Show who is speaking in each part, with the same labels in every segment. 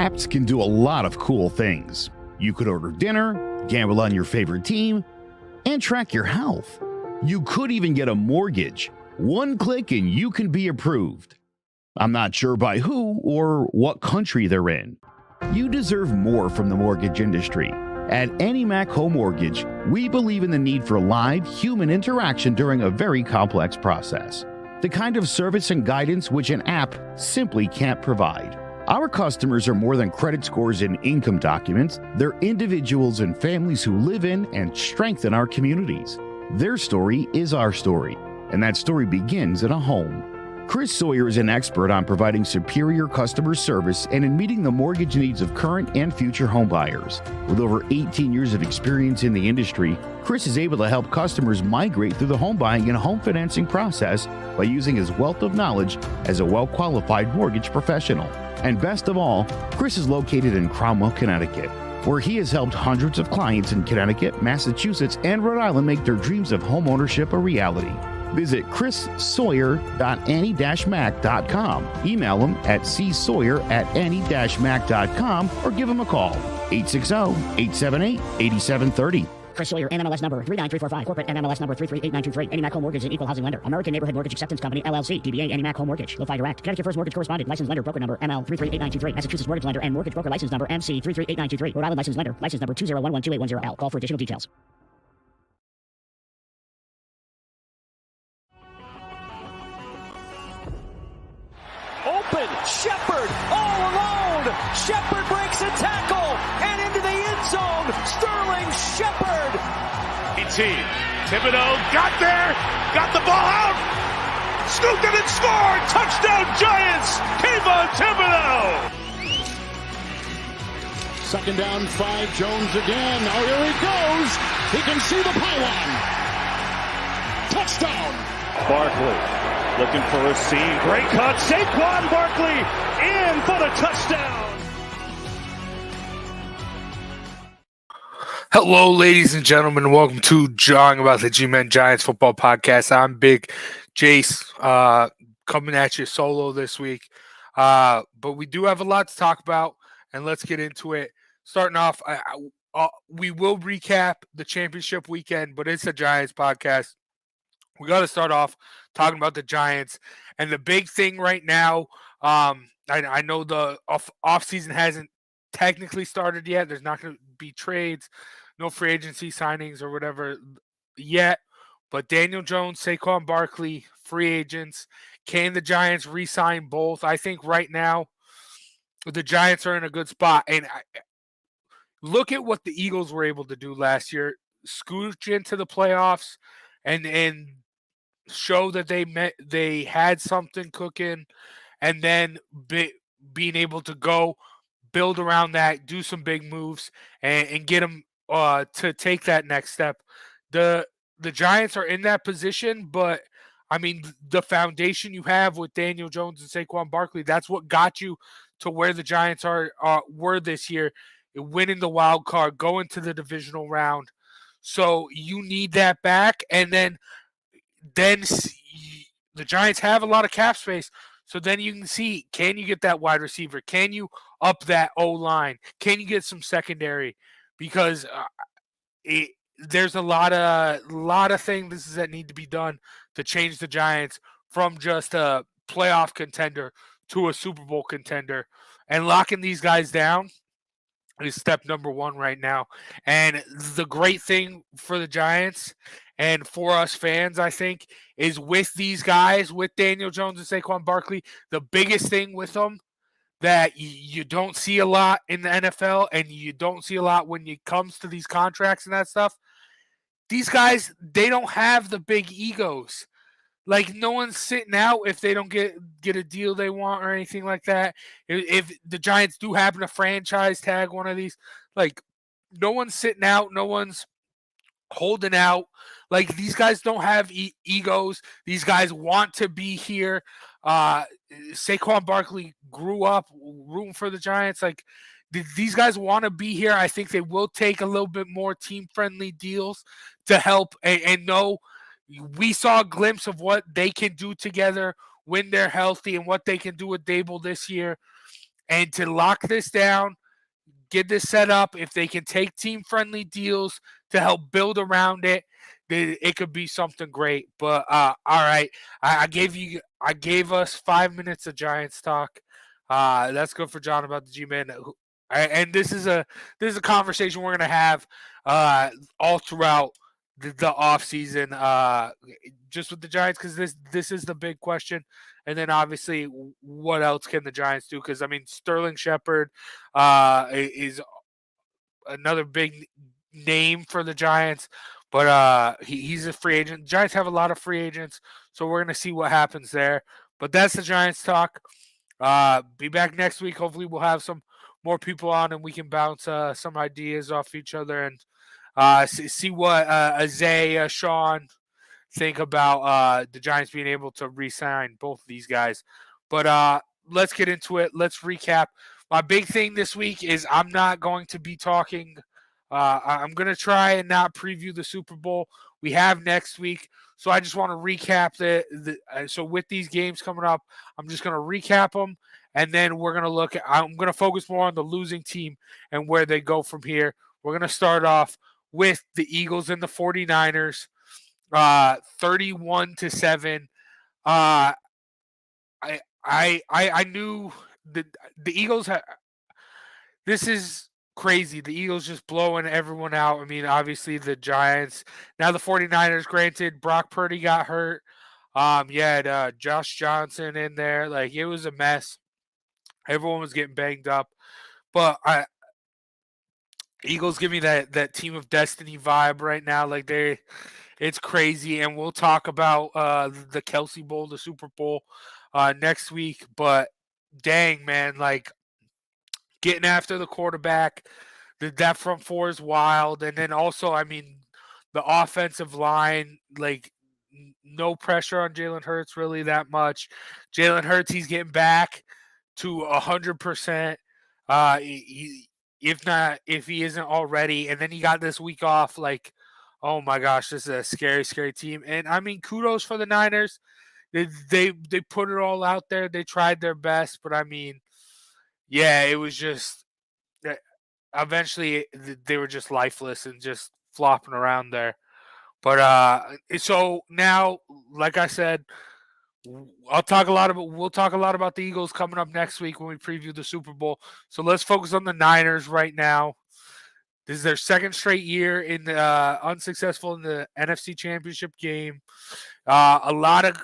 Speaker 1: Apps can do a lot of cool things. You could order dinner, gamble on your favorite team, and track your health. You could even get a mortgage. One click and you can be approved. I'm not sure by who or what country they're in. You deserve more from the mortgage industry. At AnyMac Home Mortgage, we believe in the need for live human interaction during a very complex process. The kind of service and guidance which an app simply can't provide. Our customers are more than credit scores and income documents. They're individuals and families who live in and strengthen our communities. Their story is our story, and that story begins in a home. Chris Sawyer is an expert on providing superior customer service and in meeting the mortgage needs of current and future homebuyers. With over 18 years of experience in the industry, Chris is able to help customers migrate through the home buying and home financing process by using his wealth of knowledge as a well-qualified mortgage professional. And best of all, Chris is located in Cromwell, Connecticut, where he has helped hundreds of clients in Connecticut, Massachusetts, and Rhode Island make their dreams of homeownership a reality. Visit chrissawyer.any-mac.com. Email him at csawyer@any-mac.com or give him a call, 860-878-8730.
Speaker 2: Chris Sawyer, NMLS number 39345, corporate NMLS number 338923. AnyMac Home Mortgage is an equal housing lender. American Neighborhood Mortgage Acceptance Company, LLC. DBA AnyMac Home Mortgage. Low FIDO Direct. Connecticut First Mortgage Correspondent. License Lender. Broker number ML 338923. Massachusetts Mortgage Lender and Mortgage Broker License number MC 338923. Rhode Island License Lender. License number 201128110L. Call for additional details.
Speaker 3: Open, Shepard, all alone. Shepard breaks a tackle and into the end zone. Sterling Shepard.
Speaker 4: Thibodeau got there, got the ball out, scooped it and scored. Touchdown Giants. Kayvon Thibodeau.
Speaker 5: Second down, 5. Jones again. Oh, here he goes. He can see the pylon. Touchdown.
Speaker 4: Barkley looking for a seam. Great cut. Saquon Barkley in for the touchdown.
Speaker 6: Hello, ladies and gentlemen. Welcome to Jawing About the G-Men Giants Football Podcast. I'm Big Jace, coming at you solo this week. But we do have a lot to talk about, and let's get into it. Starting off, we will recap the championship weekend, but it's a Giants podcast. We got to start off talking about the Giants. And the big thing right now, I know the offseason hasn't technically started yet. There's not going to be trades, no free agency signings or whatever yet. But Daniel Jones, Saquon Barkley, free agents. Can the Giants re-sign both? I think right now the Giants are in a good spot. And look at what the Eagles were able to do last year. Scooch into the playoffs and show that they had something cooking, and then being able to go build around that, do some big moves, and get them to take that next step. The Giants are in that position, but I mean the foundation you have with Daniel Jones and Saquon Barkley, that's what got you to where the Giants were this year, winning the wild card, going to the divisional round. So you need that back, and then the Giants have a lot of cap space. So then you can see, can you get that wide receiver? Can you up that O-line? Can you get some secondary? Because there's a lot of things that need to be done to change the Giants from just a playoff contender to a Super Bowl contender. And locking these guys down is step number one right now. And the great thing for the Giants and for us fans, I think, is with these guys, with Daniel Jones and Saquon Barkley, the biggest thing with them that you don't see a lot in the NFL and you don't see a lot when it comes to these contracts and that stuff, these guys, they don't have the big egos. Like, no one's sitting out if they don't get a deal they want or anything like that. If the Giants do happen to franchise tag one of these, like, no one's sitting out. No one's holding out. Like, these guys don't have egos. These guys want to be here. Saquon Barkley grew up rooting for the Giants. Like, these guys want to be here. I think they will take a little bit more team-friendly deals to help and know. We saw a glimpse of what they can do together when they're healthy and what they can do with Dable this year. And to lock this down, get this set up, if they can take team-friendly deals to help build around it, it could be something great. But all right, I gave us 5 minutes of Giants talk. That's good for John about the G-Man. And this is a conversation we're gonna have all throughout the off season, just with the Giants, because this is the big question. And then obviously, what else can the Giants do? Because I mean, Sterling Shepard is another big name for the Giants, but he's a free agent. The Giants have a lot of free agents, so we're gonna see what happens there. But that's the Giants talk. Be back next week. Hopefully, we'll have some more people on and we can bounce some ideas off each other and see what Isaiah, Sean think about the Giants being able to re-sign both of these guys. But let's get into it. Let's recap. My big thing this week is I'm not going to be talking. I'm going to try and not preview the Super Bowl. We have next week. So I just want to recap so with these games coming up, I'm just going to recap them. And then we're going to I'm going to focus more on the losing team and where they go from here. We're going to start off with the Eagles and the 49ers, 31-7. I knew the Eagles this is crazy. The Eagles just blowing everyone out. I mean, obviously the Giants. Now the 49ers, granted, Brock Purdy got hurt. You had Josh Johnson in there. Like, it was a mess. Everyone was getting banged up. But Eagles give me that team of destiny vibe right now. Like, it's crazy. And we'll talk about the Kelsey Bowl, the Super Bowl next week. But dang, man, like, getting after the quarterback, that front four is wild. And then also, I mean, the offensive line, like, no pressure on Jalen Hurts really that much. Jalen Hurts, he's getting back to 100%. If he isn't already, and then he got this week off. Like, oh my gosh, this is a scary, scary team. And I mean, kudos for the Niners. They put it all out there. They tried their best, but I mean, yeah, it was just eventually they were just lifeless and just flopping around there. But so now, like I said, we'll talk a lot about the Eagles coming up next week when we preview the Super Bowl. So let's focus on the Niners right now. This is their second straight year in the unsuccessful in the NFC Championship game. A lot of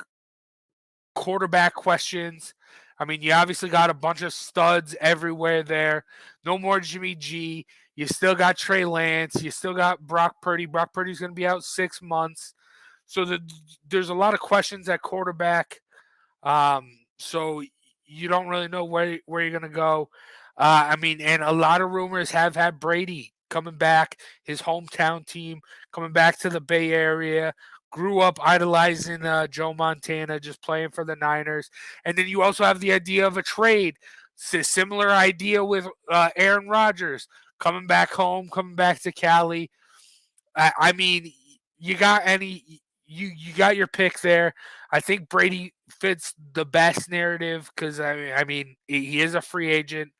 Speaker 6: quarterback questions. I mean, you obviously got a bunch of studs everywhere there. No more Jimmy G. You still got Trey Lance. You still got Brock Purdy. Brock Purdy's going to be out 6 months. So there's a lot of questions at quarterback. So you don't really know where you're going to go. I mean, and a lot of rumors have had Brady coming back, his hometown team, coming back to the Bay Area. Grew up idolizing Joe Montana, just playing for the Niners. And then you also have the idea of a trade. Similar idea with Aaron Rodgers coming back home, coming back to Cali. I mean, you got your pick there. I think Brady fits the best narrative because I mean he is a free agent.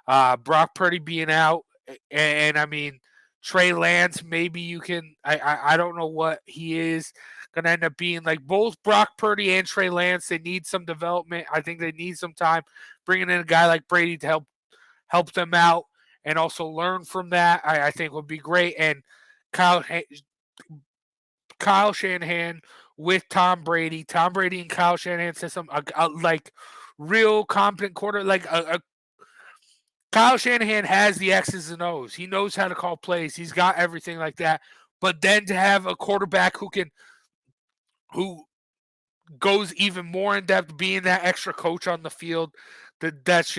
Speaker 6: Brock Purdy being out, and I mean Trey Lance. Maybe you can. I don't know what he is gonna end up being. Like, both Brock Purdy and Trey Lance, they need some development. I think they need some time. Bringing in a guy like Brady to help them out and also learn from that, I think would be great. And Kyle Shanahan with Tom Brady and Kyle Shanahan system, like real competent quarter, like Kyle Shanahan has the X's and O's. He knows how to call plays. He's got everything like that. But then to have a quarterback who goes even more in depth, being that extra coach on the field, that's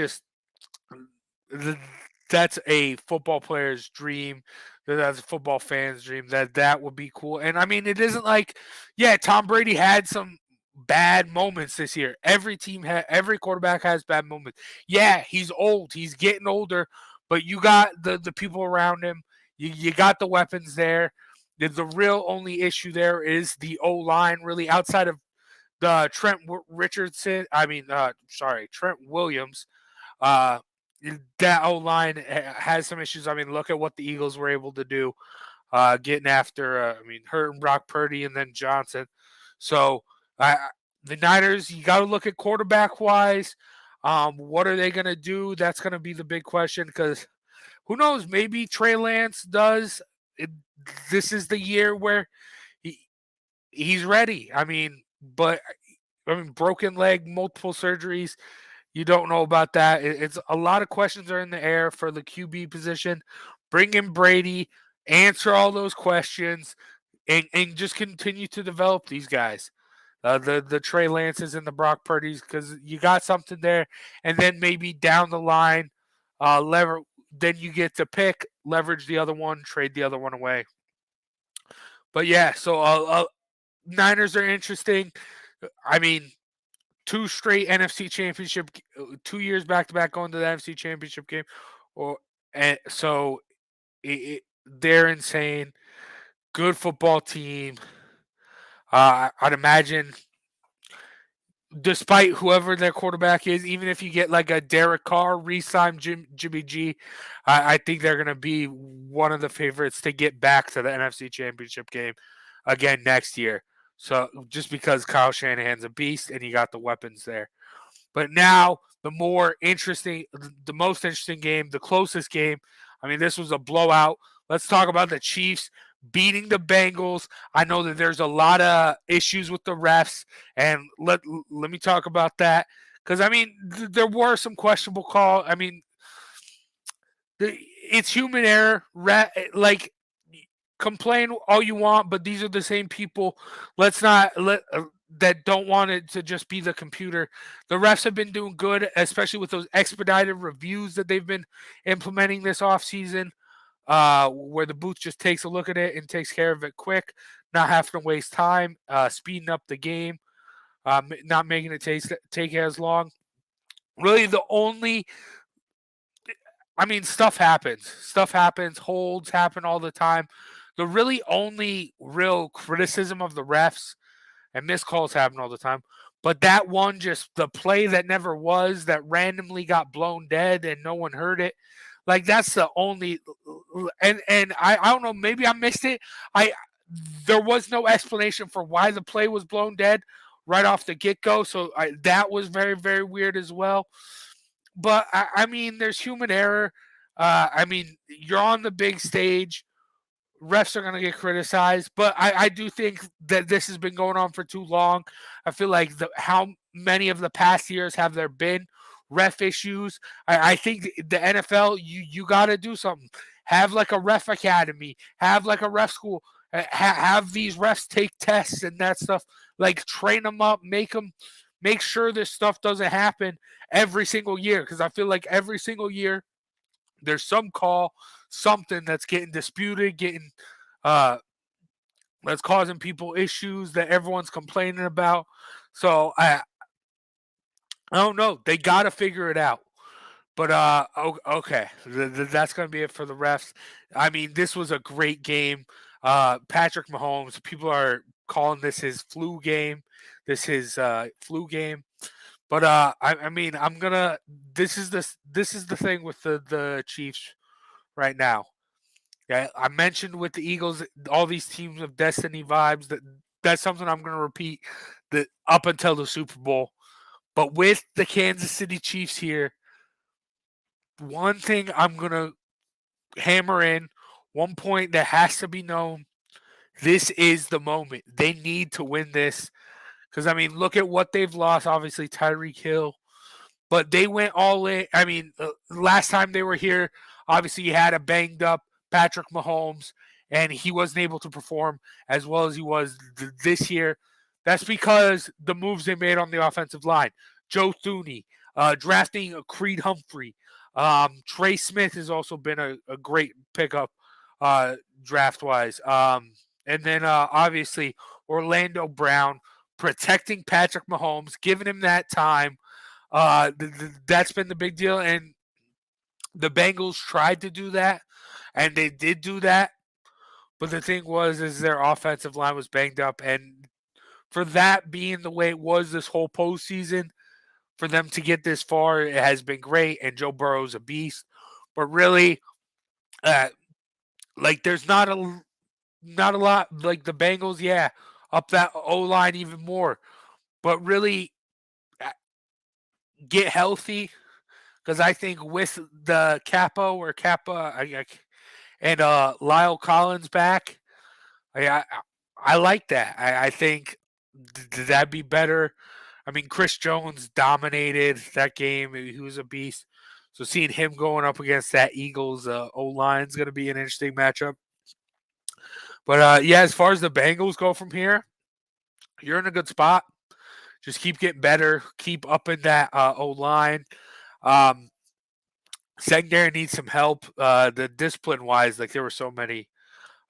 Speaker 6: a football player's dream. That's a football fan's dream. That would be cool. And I mean, it isn't like, yeah, Tom Brady had some bad moments this year. Every quarterback has bad moments. Yeah, he's old. He's getting older, but you got the people around him. You got the weapons there. The real only issue there is the O-line, really, outside of the Trent Williams. that O-line has some issues. I mean, look at what the Eagles were able to do, getting after, hurting Brock Purdy and then Johnson. So the Niners, you got to look at quarterback-wise. What are they going to do? That's going to be the big question because who knows? Maybe Trey Lance does. This is the year where he's ready. Broken leg, multiple surgeries. You don't know about that. It's a lot of questions are in the air for the QB position. Bring in Brady, answer all those questions, and just continue to develop these guys. The Trey Lances and the Brock Purdy's, because you got something there, and then maybe down the line, then you get to pick, leverage the other one, trade the other one away. But yeah, so Niners are interesting. I mean, 2 straight NFC Championship, 2 years back to back going to the NFC Championship game, they're insane. Good football team. I'd imagine, despite whoever their quarterback is, even if you get like a Derek Carr, re-sign Jimmy G, I think they're going to be one of the favorites to get back to the NFC Championship game again next year. So just because Kyle Shanahan's a beast and you got the weapons there. But now the most interesting game, the closest game. I mean, this was a blowout. Let's talk about the Chiefs beating the Bengals. I know that there's a lot of issues with the refs, and let me talk about that. Because, there were some questionable calls. It's human error. Complain all you want, but these are the same people. That don't want it to just be the computer. The refs have been doing good, especially with those expedited reviews that they've been implementing this offseason, where the booth just takes a look at it and takes care of it quick, not having to waste time, speeding up the game, not making it take as long. Really, stuff happens. Stuff happens. Holds happen all the time. The really only real criticism of the refs, and missed calls happen all the time, but that one, just the play that never was, that randomly got blown dead and no one heard it. Like, that's the only, and I don't know, maybe I missed it. There was no explanation for why the play was blown dead right off the get-go, so that was very, very weird as well. But, there's human error. You're on the big stage. Refs are going to get criticized, but I do think that this has been going on for too long. I feel like how many of the past years have there been ref issues? I think the NFL, you got to do something. Have like a ref academy. Have like a ref school. Have these refs take tests and that stuff. Like, train them up. Make sure this stuff doesn't happen every single year, because I feel like every single year there's some call, something that's getting disputed, that's causing people issues that everyone's complaining about. So I don't know. They got to figure it out. But okay, that's going to be it for the refs. This was a great game. Patrick Mahomes, people are calling this his flu game. This is flu game. But this is the thing with the Chiefs right now. Yeah, I mentioned with the Eagles, all these teams of destiny vibes. That's something I'm going to repeat that up until the Super Bowl. But with the Kansas City Chiefs here, one thing I'm going to hammer in, one point that has to be known, this is the moment. They need to win this. Because, look at what they've lost. Obviously, Tyreek Hill. But they went all in. Last time they were here, obviously you had a banged up Patrick Mahomes, and he wasn't able to perform as well as he was this year. That's because the moves they made on the offensive line. Joe Thuney, drafting Creed Humphrey. Trey Smith has also been a great pickup draft-wise. And then, obviously, Orlando Brown, protecting Patrick Mahomes, giving him that time. That's been the big deal. And the Bengals tried to do that, and they did do that. But the thing is their offensive line was banged up. And for that being the way it was this whole postseason, for them to get this far. It has been great, and Joe Burrow's a beast. But really, there's not a lot like the Bengals. Yeah, up that O line even more. But really, get healthy, because I think with the Kappa and Lyle Collins back, I like that. I think that'd be better. I mean, Chris Jones dominated that game. He was a beast. So seeing him going up against that Eagles O-line is going to be an interesting matchup. But, yeah, as far as the Bengals go from here, you're in a good spot. Just keep getting better. Keep up in that O-line. Secondary needs some help. The discipline-wise, there were so many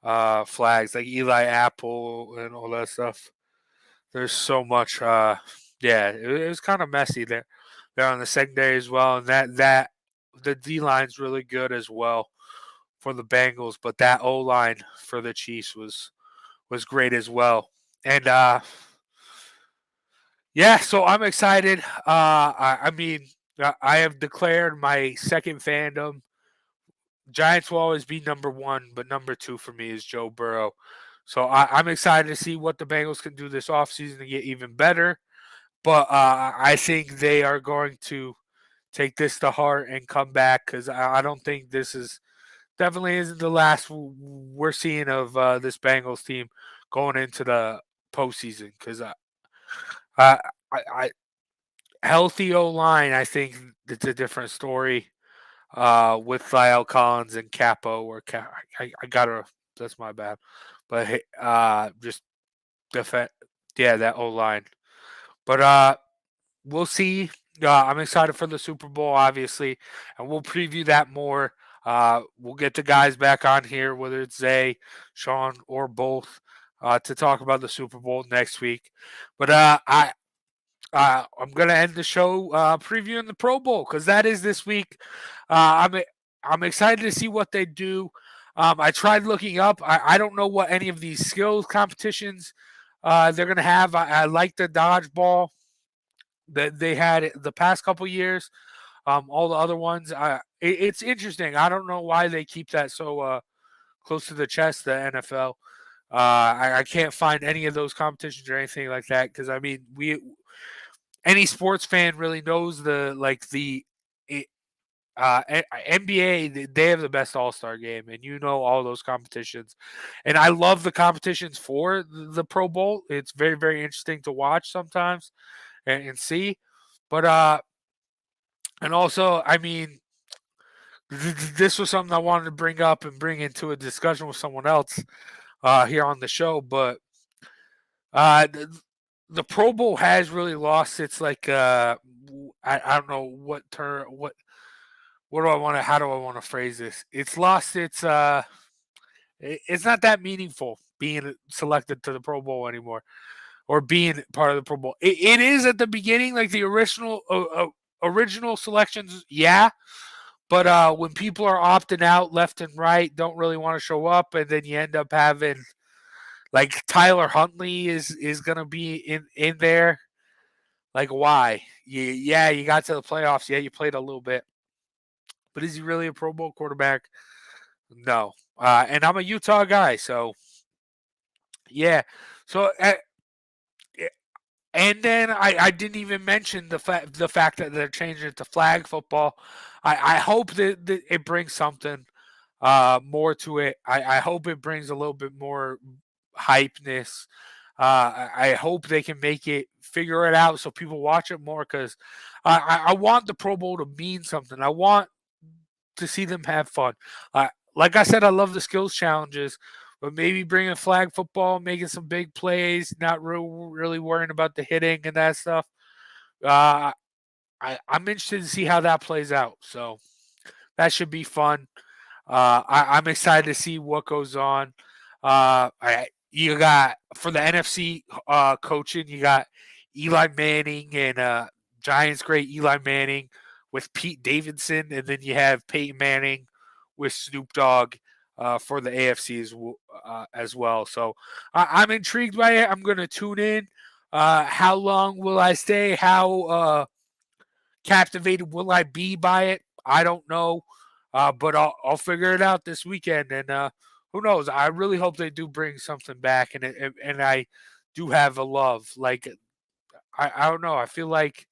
Speaker 6: flags, like Eli Apple and all that stuff. There's so much. It was kind of messy there on the secondary as well, and that the D line's really good as well for the Bengals, but that O line for the Chiefs was great as well. And so I'm excited. I mean, I have declared my second fandom. Giants will always be number one, but number two for me is Joe Burrow. So I'm excited to see what the Bengals can do this offseason to get even better. But I think they are going to take this to heart and come back, because I don't think this definitely isn't the last we're seeing of this Bengals team going into the postseason. Because I healthy O-line, I think it's a different story with Lyle Collins and Capo. Or I gotta, that's my bad. But just defend, that O-line. But we'll see. I'm excited for the Super Bowl, obviously, and we'll preview that more. We'll get the guys back on here, whether it's Zay, Sean, or both, to talk about the Super Bowl next week. But I'm gonna end the show previewing the Pro Bowl, because that is this week. I'm excited to see what they do. I tried looking up. I don't know what any of these skills competitions they're going to have. I like the dodgeball that they had the past couple years. All the other ones, it's interesting. I don't know why they keep that so close to the chest, the NFL. I can't find any of those competitions or anything like that, because, I mean, any sports fan really knows NBA, they have the best All-Star game, and all those competitions. And I love the competitions for the Pro Bowl. It's very, very interesting to watch sometimes and see. But and also, I mean, this was something I wanted to bring up and bring into a discussion with someone else here on the show. But the Pro Bowl has really lost its I don't know what term, what do I want to, how do I want to phrase this? It's lost its it's not that meaningful being selected to the Pro Bowl anymore, or being part of the Pro Bowl. It is at the beginning, like the original selections, yeah. But when people are opting out left and right, don't really want to show up, and then you end up having like Tyler Huntley is going to be in there. Like, why? You got to the playoffs. Yeah, you played a little bit. But is he really a Pro Bowl quarterback? No. And I'm a Utah guy, so yeah. So and then I didn't even mention the fact that they're changing it to flag football. I hope that it brings something more to it. I hope it brings a little bit more hypeness. I hope they can figure it out so people watch it more, because I want the Pro Bowl to mean something. I want to see them have fun. Like I said, I love the skills challenges, but maybe bringing flag football, making some big plays, not really worrying about the hitting and that stuff. I'm interested to see how that plays out. So that should be fun. I'm excited to see what goes on. You got, for the NFC coaching, you got Eli Manning and Giants great Eli Manning with Pete Davidson, and then you have Peyton Manning with Snoop Dogg for the AFC as well. So I'm intrigued by it. I'm going to tune in. How long will I stay? How captivated will I be by it? I don't know, but I'll figure it out this weekend. And who knows? I really hope they do bring something back, and I do have a love. Like I don't know. I feel like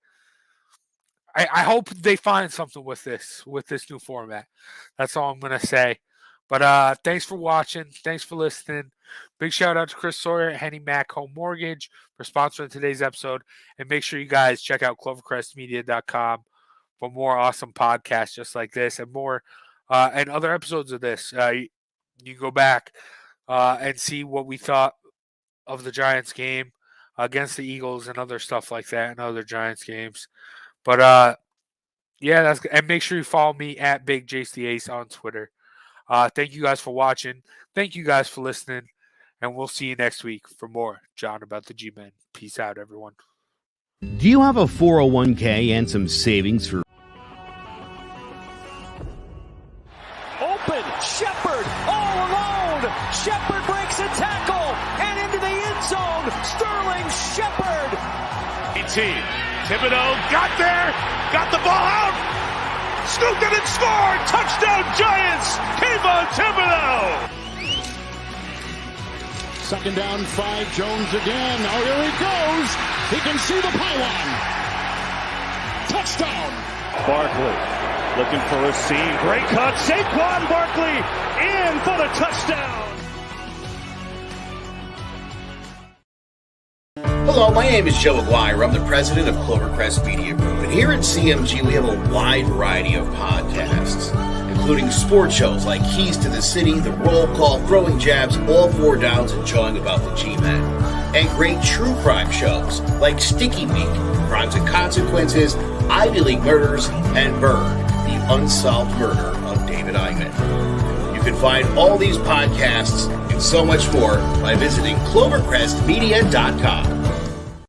Speaker 6: I hope they find something with this new format. That's all I'm gonna say. But thanks for watching. Thanks for listening. Big shout out to Chris Sawyer at Henny Mac Home Mortgage for sponsoring today's episode. And make sure you guys check out clovercrestmedia.com for more awesome podcasts just like this and more and other episodes of this. You can go back and see what we thought of the Giants game against the Eagles and other stuff like that and other Giants games. But yeah, and make sure you follow me at Big Jace the Ace on Twitter. Thank you guys for watching. Thank you guys for listening. And we'll see you next week for more John About the G-Men. Peace out, everyone.
Speaker 1: Do you have a 401k and some savings for
Speaker 3: Open, Shepard, all alone. Shepard breaks a tackle and into the end zone. Sterling Shepard.
Speaker 4: 18. Thibodeau got there, got the ball out. Scooped it and scored! Touchdown Giants! Kayvon Thibodeau!
Speaker 5: 2nd down, 5, Jones again. Oh, here he goes. He can see the pylon. Touchdown.
Speaker 4: Barkley looking for a seam. Great cut. Saquon Barkley in for the touchdown.
Speaker 7: Hello, my name is Joe Aguirre. I'm the president of Clovercrest Media Group. And here at CMG, we have a wide variety of podcasts, including sports shows like Keys to the City, The Roll Call, Throwing Jabs, All 4 Downs, and Jawing About the G-Men. And great true crime shows like Sticky Week, Crimes and Consequences, Ivy League Murders, and Bird, the unsolved murder of David Eichmann. You can find all these podcasts and so much more by visiting clovercrestmedia.com.